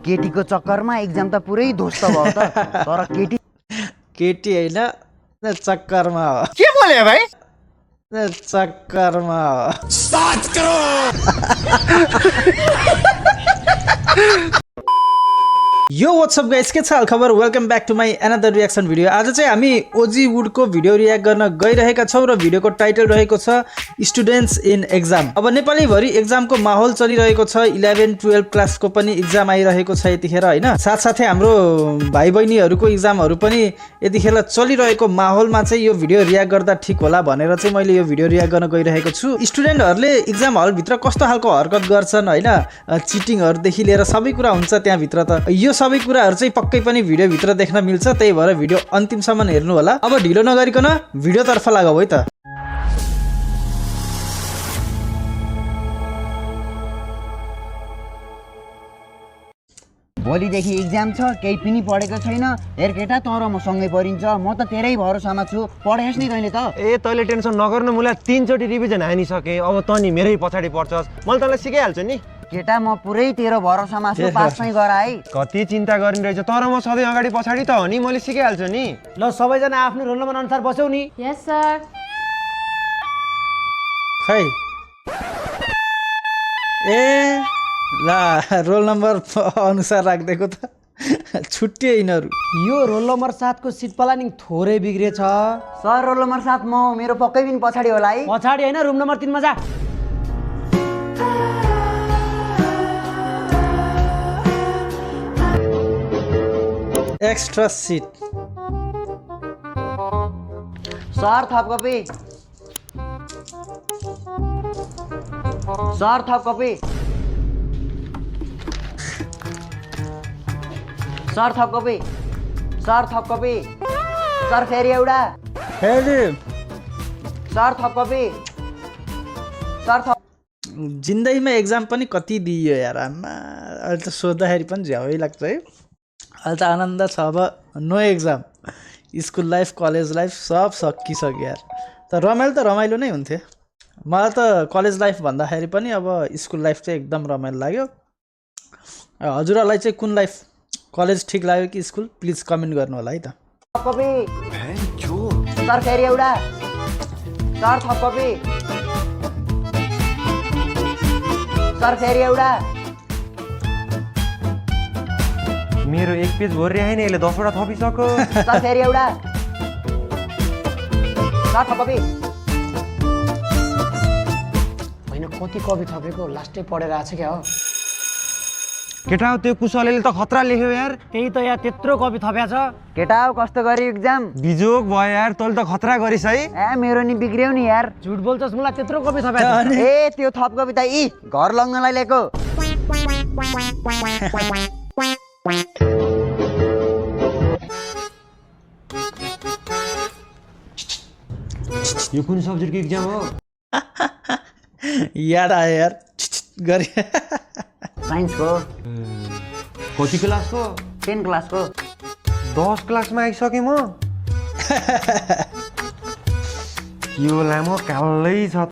केटीको चक्करमा एक्जाम त पुरै ध्वस्त भयो त तर केटी होइन चक्करमा हो के बोले भाइ चक्करमा हो 7 करोड़ यो व्हाट्सअप गाइस के छ खबर welcome back to my another reaction video. आज चाहिँ हामी ओजी वुडको भिडियो रियाक्ट गर्न गइरहेका छौँ र भिडियोको टाइटल रहेको छ स्टुडेन्ट्स इन एक्जाम। अब नेपालीभरि एक्जामको माहौल चलिरहेको छ, 11-12 क्लासको पनि एक्जाम आइरहेको छ यतिखेर होइन। साथसाथै हाम्रो भाइ बहिनीहरूको एक्जामहरू पनि यतिखेर चलिरहेको माहौलमा चाहिँ यो भिडियो रियाक्ट गर्दा ठिक होला भनेर चाहिँ मैले यो भिडियो रियाक्ट गर्न गइरहेको छु। स्टुडेन्टहरूले एक्जाम हलभित्र कस्तो खालको हरकत गर्छन् होइन, चिटिङहरूदेखि लिएर सबै कुरा हुन्छ त्यहाँभित्र। त यो सबै कुराहरू चाहिँ पक्कै पनि भिडियो भित्र देख्न मिल्छ, त्यही भएर भिडियो अन्तिमसम्म हेर्नु होला। अब ढिलो नगरिकन भिडियोतर्फ लागौ है त। भोलिदेखि एक्जाम छ, केही पनि पढेको छैन। हेर केटा तर म सँगै परिन्छ, म त तेरै भरोसामा छु। पढेस् नि तैँले त। ए तैँले टेन्सन नगर्नु, मलाई 3 चोटि रिभिजन हानिसकेँ। अब त नि मेरै पछाडि पर्छस्, मैले तँलाई सिकाइहाल्छु नि। केटा म पुरै तेरो भरोसामा छु, पास चाहिँ गर है। कति चिन्ता गर्ने रहेछ, तर म सधैँ अगाडि पछाडि त हो नि, मैले सिकाइहाल्छु नि। ल सबैजना आफ्नो रोल नम्बर अनुसार बस्यौ नि। यस सर। खै ए ला रोल नम्बर अनुसार राखिदिएको त छुट्टिए यिनीहरू। यो रोल नम्बर 7 को सिट प्लानिङ थोरै बिग्रेछ। सर रोल नम्बर 7 म मेरो पक्कै पनि पछाडि होला है। पछाडि होइन, रुम नम्बर 3 मा जा। Extra sheet. सर थप कपी। सर थप कपी। सर थप कपी। सर थप कपी। सर फेरि एउटा। फेरि सर थप कपी। सर थप। जिन्दगीमा एक्जाम पनि कति दियो यार आमा। अहिले त सोद्धाखेरि पनि झ्याउै लाग्छ है। अहिले त आनन्द छ। अब no exam, school life college life सब सकिसक्यो यार। त रमाइलो नै हुन्थ्यो। मलाई त कलेज लाइफ भन्दाखेरि पनि अब स्कुल लाइफ चाहिँ एकदम रमाइलो लाग्यो। हजुरहरूलाई चाहिँ कुन लाइफ, कलेज ठिक लाग्यो कि स्कुल? प्लिज कमेन्ट गर्नु होला है त। कपी। सर फेरि एउटा। सर थप कपी। सर फेरि एउटा। मेरो 1 पेज भरि आएन, यसले 10 वटा थपिसक्यो। सर फेरि एउटा। सर थप कपी। होइन कति कपी थपेको, लास्टै पढेर आएको छ क्या हो। केटा हो त्यो कुशलले त खतरा लेख्यो यार। त्यही त यार त्यत्रो कपी थप्या छ। केटा हो कस्तो गरी एक्जाम? बिजोग भयो यार, तैँले त खतरा गरिस् है। ए मेरो नि बिग्रियो नि यार। झुट बोल्छस्, मलाई त्यत्रो कपी थप्या छ। ए त्यो थप कपी त घर लग्नलाई ल्याएको। यो कुन सब्जेक्टको एक्जाम हो? याद आयो यार गरे। साइन्सको। कति क्लासको? 10 क्लासको। 10 क्लासमा आइसकेँ म। यो लामो कालै छ।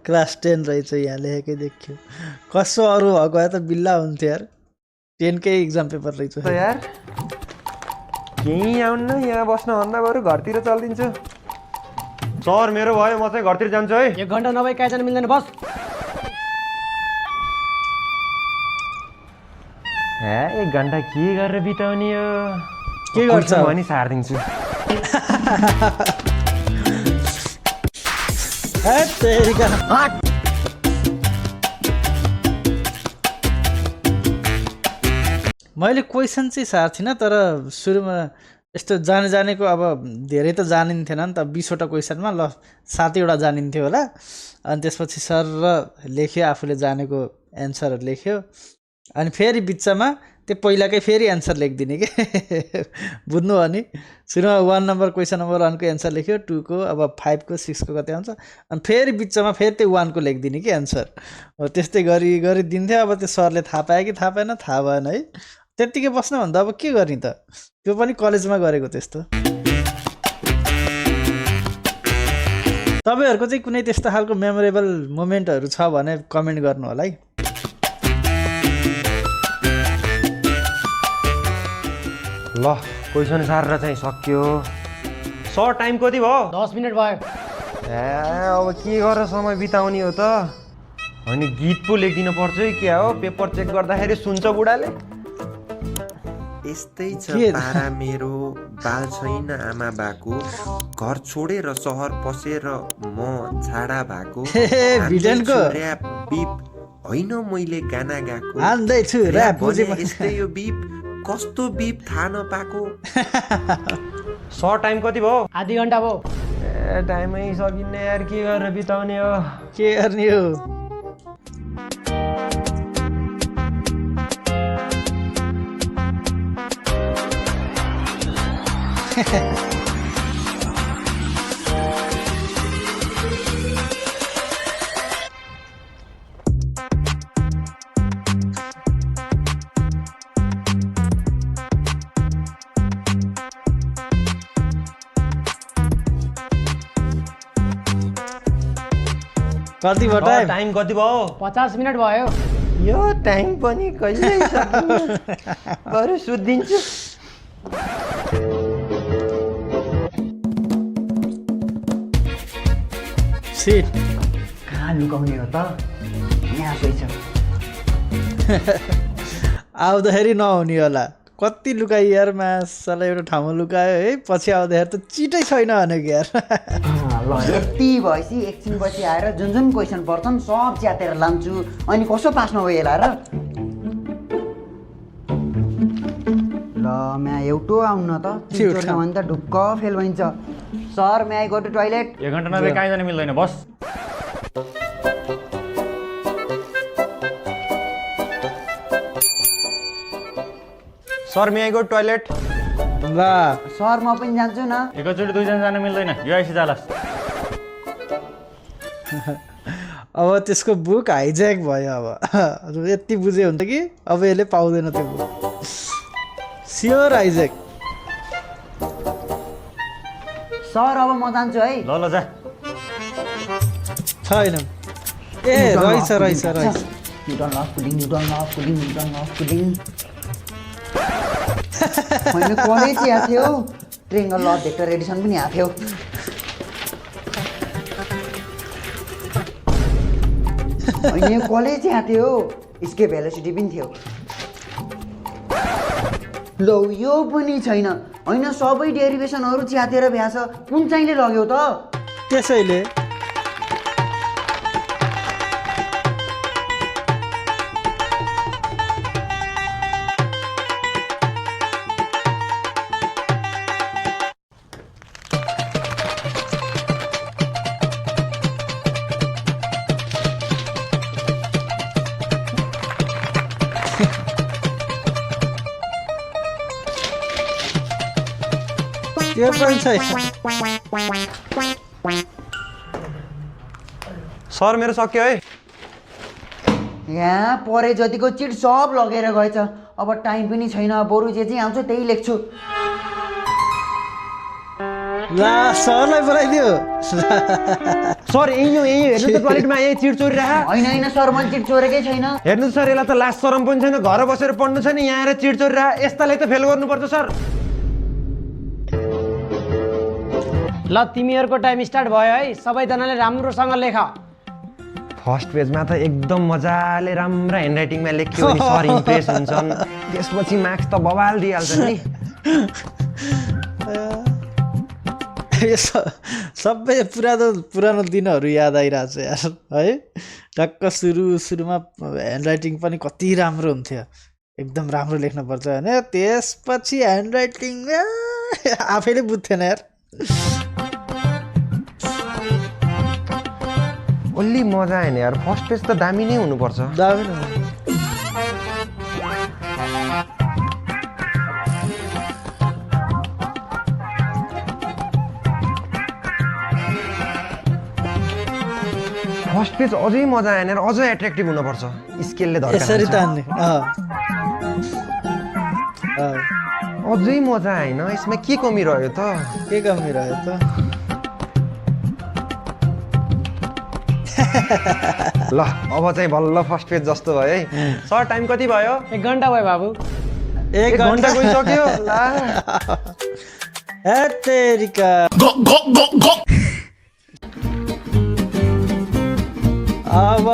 क्लास 10 रहेछ, यहाँ लेखेकै देखियो। कसो अरू भएको भए त बिल्ला हुन्थ्यो यार। 10 कै एक्जाम पेपर रहेछ त यार केही आउन्न, यहाँ बस्नुभन्दा बरु घरतिर चलिदिन्छु। सर मेरो भयो, म चाहिँ घरतिर जान्छु है। 1 घन्टा नभए कहीँ जान मिल्दैन, बस। हे 1 घन्टा के गरेर बिताउने हो? के गर्छ भने सारिदिन्छु। मैले क्वेसन चाहिँ सार थिइनँ, तर सुरुमा यस्तो जानेको अब धेरै त जानिन्थेन नि त। 20 वटा क्वेसनमा ल 7 वटा जानिन्थ्यो होला। अनि त्यसपछि सर र लेख्यो, आफूले जानेको एन्सरहरू लेख्यो। अनि फेरि बिचमा त्यो पहिलाकै फेरि एन्सर लेखिदिने के। बुझ्नु हो नि? सुरुमा 1 नम्बर क्वेसन नम्बर 1 को एन्सर लेख्यो, 2 को, अब 5 को, 6 को कति आउँछ, अनि फेरि बिचमा फेरि त्यो 1 को लेखिदिने कि एन्सर। हो त्यस्तै गरी दिन्थ्यो। अब त्यो सरले थाहा पायो कि थाहा पाएन थाहा भएन है। त्यत्तिकै बस्न भन्दा अब के गर्ने त? त्यो पनि कलेजमा गरेको त्यस्तो। तपाईँहरूको चाहिँ कुनै त्यस्तो खालको मेमोरेबल मोमेन्टहरू छ भने कमेन्ट गर्नु होला है। ल क्वेसन सारेर चाहिँ सक्यो सर टाइम कति भयो 10 मिनट भयो ए अब के गरेर समय बिताउने हो त अनि गीत पो लेखिदिनु पर्छ है क्या हो पेपर चेक गर्दाखेरि सुन्छ बुढाले यस्तै छ के? पारा मेरो बाल छैन आमा बाको घर छोडेर सहर पसेर म छाडा भएको भिडनको? हान्दैछु ऱ्याप बिप होइन मैले गाना गाएको हान्दैछु ऱ्याप ऱ्याप बुझे भने यस्तै यो बिप कस्तो बिप थाहा नपाएको सर टाइम कति भयो आधी घन्टा भयो ए टाइमै सकिन्न यार के गरेर बिताउने हो के गर्ने हो कति भयो टाइम टाइम कति भयो 50 मिनट भयो यो टाइम पनि कहिले सकिन्न बरु सुत्दिन्छु सिट कहाँ लुकाउने हो त यहाँ सोच आउँदाखेरि नहुने होला कति लुकाइ यार मासला एउटा ठाउँमा लुकायो है पछि आउँदाखेरि त चिटै छैन भनेको यार ल यति भएपछि एकछिनपछि आएर जुन जुन क्वेसन पर्छन् सब च्यातेर लान्छु अनि कसो पास नभयो यसलाई र ल म्या एउटो आउन त एउटा। भने त ढुक्क फेल भइन्छ सर म्या आई गो टु टोइलेट 1 घन्टा नभए कहीँ जान मिल्दैन बस sir may I go toilet ल सर म पनि जान्छु न एकैचोटि दुईजना जान मिल्दैन यो आइसी जालास अब त्यसको बुक हाइज्याक भयो अब यति बुझे हुन्छ कि अब यसले पाउँदैन त्यो बुक स्योर हाइज्याक सर अब म जान्छु है ल ल जा छैन ए रहेछ रहेछ रहेछ You don't love pudding, you don't love pudding, you don't love pudding. मैले कलेज यहाँ थियो ट्रेङ्गल लर्ड भेक्टर एडिसन पनि यहाँ थियो होइन कलेज यहाँ थियो स्केप भेलोसिटी पनि थियो लौ यो पनि छैन होइन सबै डेरिभेसनहरू च्यातेर भ्याछ कुन चाहिँले लग्यो त त्यसैले त्यो पनि छैन सर मेरो सक्यो है यहाँ परे जतिको चिट सब लगेर गएछ अब टाइम पनि छैन बरु जे चाहिँ आउँछ त्यही लेख्छु ला सरलाई बोलाइदियो सर यही हो यही हेर्नु त टोइलेटमा यही चिट चोरी राख होइन होइन सर मैले चिट चोरेकै छैन हेर्नु सर यसलाई त लास्ट शरम पनि छैन घर बसेर पढ्नु छैन यहाँ आएर चिट चोरी राख यस्तालाई त फेल गर्नुपर्छ सर ल तिमीहरूको टाइम स्टार्ट भयो है सबैजनाले राम्रोसँग लेख फर्स्ट पेजमा त एकदम मजाले राम्रो ह्यान्डराइटिङमा लेख्यो भने सर इम्प्रेस हुन्छन् त्यसपछि मार्क्स त बवाल दिइहाल्छ नि यो सबै पुरानो दिनहरू याद आइरहेछ यार है टक्क सुरुमा ह्यान्डराइटिङ पनि कति राम्रो हुन्थ्यो एकदम राम्रो लेख्नुपर्छ होइन त्यसपछि ह्यान्डराइटिङ आफैले बुझ्थेन यार ओन्ली मजा आएन यार फर्स्ट पेज त दामी नै हुनुपर्छ दामी न फर्स्ट पेज अझै मजा आएन यार अझै एट्र्याक्टिभ हुनुपर्छ स्केलले यसरी तान्ने अझै मजा आएन यसमा के कमी रह्यो त के कमी रह्यो त ल अब चाहिँ बल्ल फर्स्ट पेज जस्तो भयो है सर टाइम कति भयो 1 घन्टा भयो बाबु एक घन्टा गइसक्यो ला ए तेरिका अब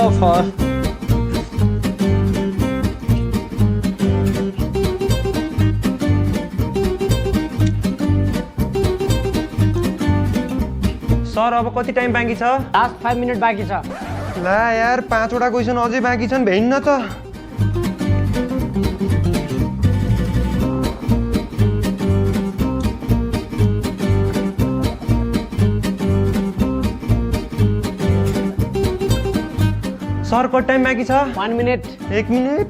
सर अब कति टाइम बाँकी छ लास्ट 5 मिनट बाँकी छ। ला यार 5 वटा क्वेसन अझै बाँकी छन् भेट्न त सर कति टाइम बाँकी छ 1 मिनट। 1 मिनट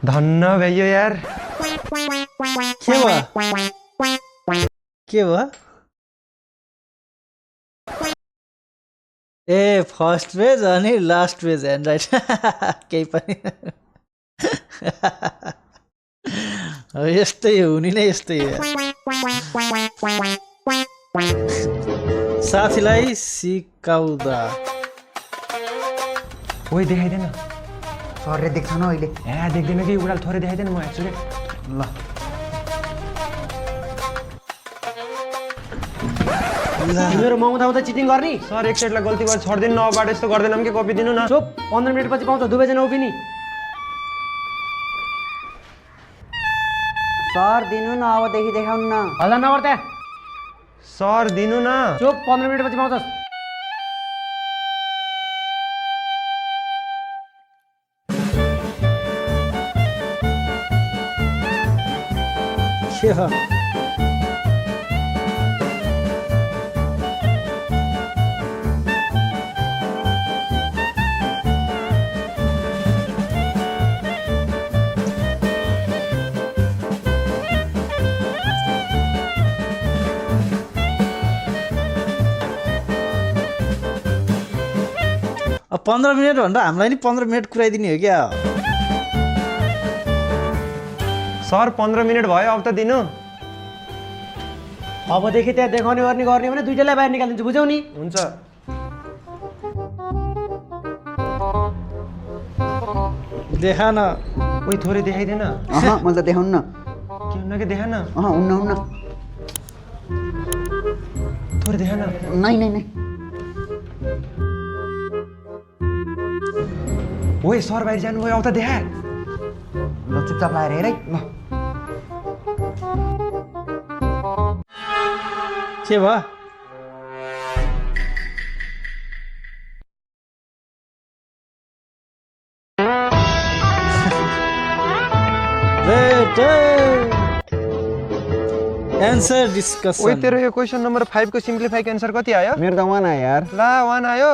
धन्न भयो यार के भयो ए फर्स्ट पेज अनि लास्ट पेज ह्यान्ड राइट केही पनि यस्तै हुने नै यस्तै साथीलाई सिकाउँदा ओइ देखाइदेन सरले देख्छ न अहिले ए देख्दैन कि उडाल थोरै देखाइदेन म हेर्छु के ल तिमीहरू मगाउँदा उता चिटिङ गर्ने। सर एक साइडलाई गल्ती गरेर छोड्दिनु न अबाट यस्तो गर्दैनौँ कि कपी दिनु न चुप 15 मिनट पछि पाउँछ दुवैजना उभिनी। सर दिनु न अबदेखि देखाउनु न हल्ला नगर त्यहाँ। सर दिनु न चुप 15 मिनट पछि पाउँछस्। के हो अब 15 मिनट भन्दा हामीलाई नि 15 मिनट कुराइदिने हो क्या सर 15 मिनट भयो अब त दिनु अबदेखि त्यहाँ देखाउने गर्ने भने दुईटैलाई बाहिर निकालिदिन्छु बुझ्यौ नि। हुन्छ देखा न ओइ थोरै देखाइदेन मैले त देखाउनु न के हुन्न कि देखा न हुन्न हुन्न थोरै देखा न नै नै नै ओइ सर बाहिर जानुभयो अब त देखा ल चुपचाप लाएर हेर है ल के भयो एन्सर डिस्कसन ओइ तेरो यो क्वेसन नम्बर 5 को सिम्प्लिफाइड आन्सर कति आयो मेरो त 1 आयो यार ला 1 आयो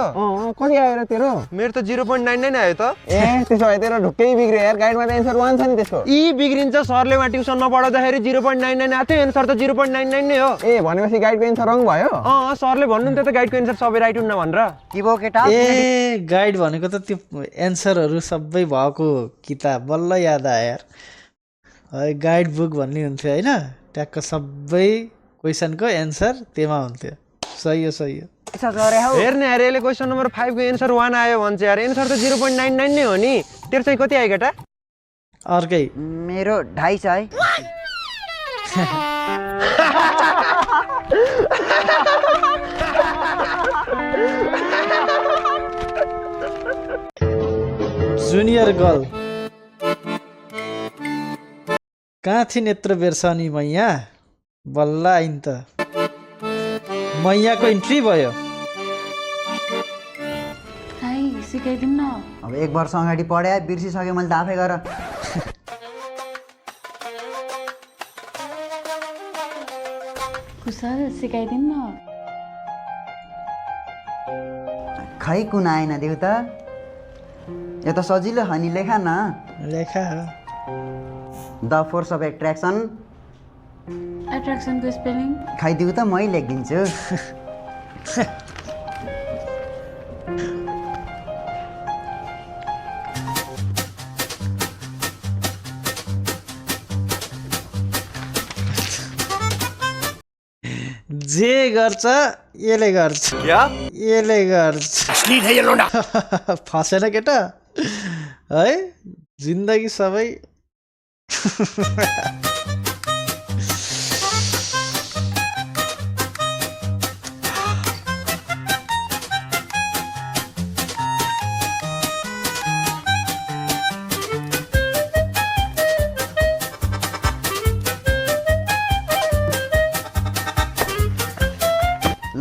कति आयो र तेरो मेरो त 0.99 आयो त ए त्यसो भए तेरो ढुक्कै बिग्रियो यार गाइडमा त एन्सर 1 छ नि त्यसको यी बिग्रिन्छ सरले मा ट्युसनमा पढाउँदाखेरि 0.99 आथ्यो एन्सर त 0.99 नै हो ए भनेपछि गाइडको एन्सर रङ भयो सरले भन्नुहुन्थ्यो त गाइडको एन्सर सबै राइट हुन्न भनेर के भयो केटा ए गाइड भनेको त त्यो एन्सरहरू सबै भएको किताब बल्ल याद आयो यार गाइड बुक भन्ने हुन्थ्यो होइन ट्याक्क सबै क्वेसनको एन्सर त्यहीमा हुन्थ्यो सही हो हेर्ने अरे यसले क्वेसन नम्बर 5 को एन्सर 1 आयो भन्छ यार एन्सर त 0.99 नै हो नि तेरो चाहिँ कति आयो केटा अर्कै मेरो 2.5 छ है जुनियर गर्ल कहाँ थिइन् यत्रो बेरसनी मैया बल्ल आइन त मैयाको इन्ट्री भयो सिकाइदिनु न अब 1 वर्ष अगाडि पढे बिर्सिसक्यो मैले त आफै गर कुशल सिकाइदिनु न खै कुन आएन देऊ त यो त सजिलो हो नि लेखा न लेखा द फोर्स अफ एट्र्याक्सन एट्र्याक्सनको स्पेलिङ खै दिउ त मै लेखिदिन्छु जे गर्छ यसले गर्छ यसले गर्छ फसेन केटा है जिन्दगी सबै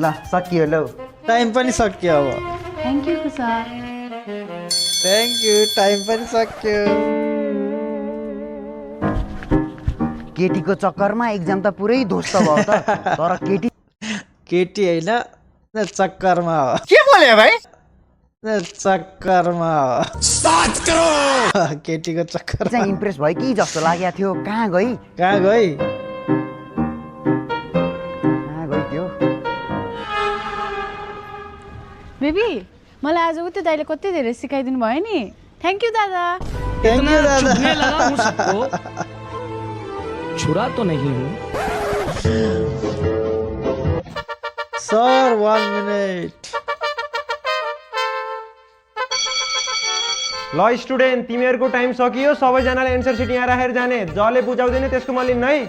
ल सकियो लौ टाइम पनि सक्यो अब thank you sir thank you time पनि सक्यो केटीको चक्करमा एक्जाम त पुरै ध्वस्त भयो त तर केटी होइन चक्करमा हो के बोले भाइ चक्करमा हो केटीको चक्कर चाहिँ इम्प्रेस भयो कि जस्तो लागेको थियो कहाँ गई त्यो बेबी मलाई आज उति दाइले कति धेरै सिकाइदिनु भयो नि थ्याङ्क यू दादा थ्याङ्क यू दादा चुभने लगा हूँ सबको छुरा तो नहीं हूँ सर 1 मिनट ल स्टुडेन्ट तिमीहरूको टाइम सकियो सबैजनाले एन्सर सिट यहाँ राखेर जाने जसले बुझाउँदैन त्यसको म लिन्न है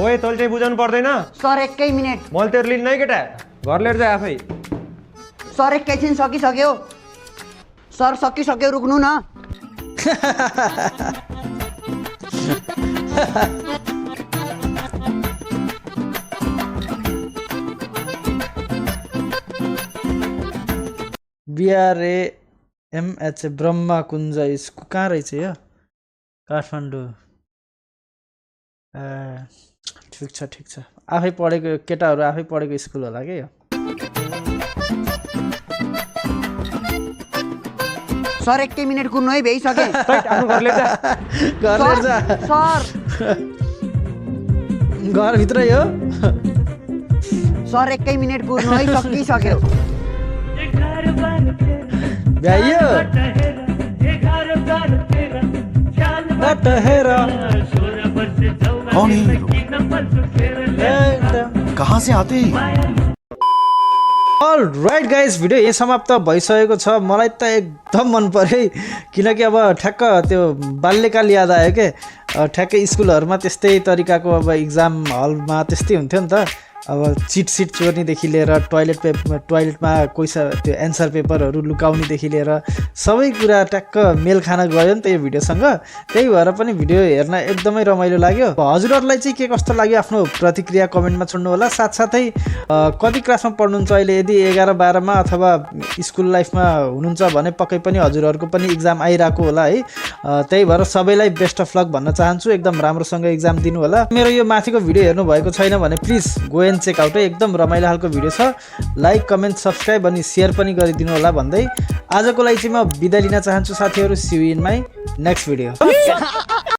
ओए तैँले चाहिँ बुझाउनु पर्दैन सर एकै मिनट मैले तेरो लिन्न है केटा घर लिएर चाहिँ आफै सर एकैछिन सकिसक्यो सर सकिसक्यो रुक्नु न BRAMH ब्रह्मा कुञ्ज स्कुल कहाँ रहेछ यो काठमाडौँ ठिक छ आफै पढेको केटाहरू आफै पढेको स्कुल होला के यो सर एकै मिनट कुर्नु है भ्याइसके घर लिएर जा सर घरभित्र यो सर एकै मिनट कुर्नु है सकिसक्यो भ्याइयो कौन है कहाँ से आते हैं अल राइट गाइज भिडियो यही समाप्त भइसकेको छ मलाई त एकदम मन पर्यो है किनकि अब ठ्याक्क त्यो बाल्यकाल याद आयो के ठ्याक्कै स्कुलहरूमा त्यस्तै तरिकाको अब इक्जाम हलमा त्यस्तै हुन्थ्यो नि त अब चिट सिट चोर्नेदेखि लिएर टोयलेटमा कोही त्यो एन्सर पेपरहरू लुकाउनेदेखि लिएर सबै कुरा ट्याक्क मेल खान गयो नि त यो भिडियोसँग त्यही भएर पनि भिडियो हेर्न एकदमै रमाइलो लाग्यो हजुरहरूलाई चाहिँ के कस्तो लाग्यो आफ्नो प्रतिक्रिया कमेन्टमा छोड्नु होला साथसाथै कति क्लासमा पढ्नुहुन्छ अहिले यदि 11-12 मा अथवा स्कुल लाइफमा हुनुहुन्छ भने पक्कै पनि हजुरहरूको पनि इक्जाम आइरहेको होला है त्यही भएर सबैलाई बेस्ट अफ लक भन्न चाहन्छु एकदम राम्रोसँग इक्जाम दिनु होला मेरो यो माथिको भिडियो हेर्नु भएको छैन भने please go and check out है एकदम रमाइलो खालको भिडियो छ लाइक कमेन्ट सब्सक्राइब अनि सेयर पनि गरिदिनु होला भन्दै आजको लागि चाहिँ म बिदा लिन चाहन्छु साथीहरू see you in my next video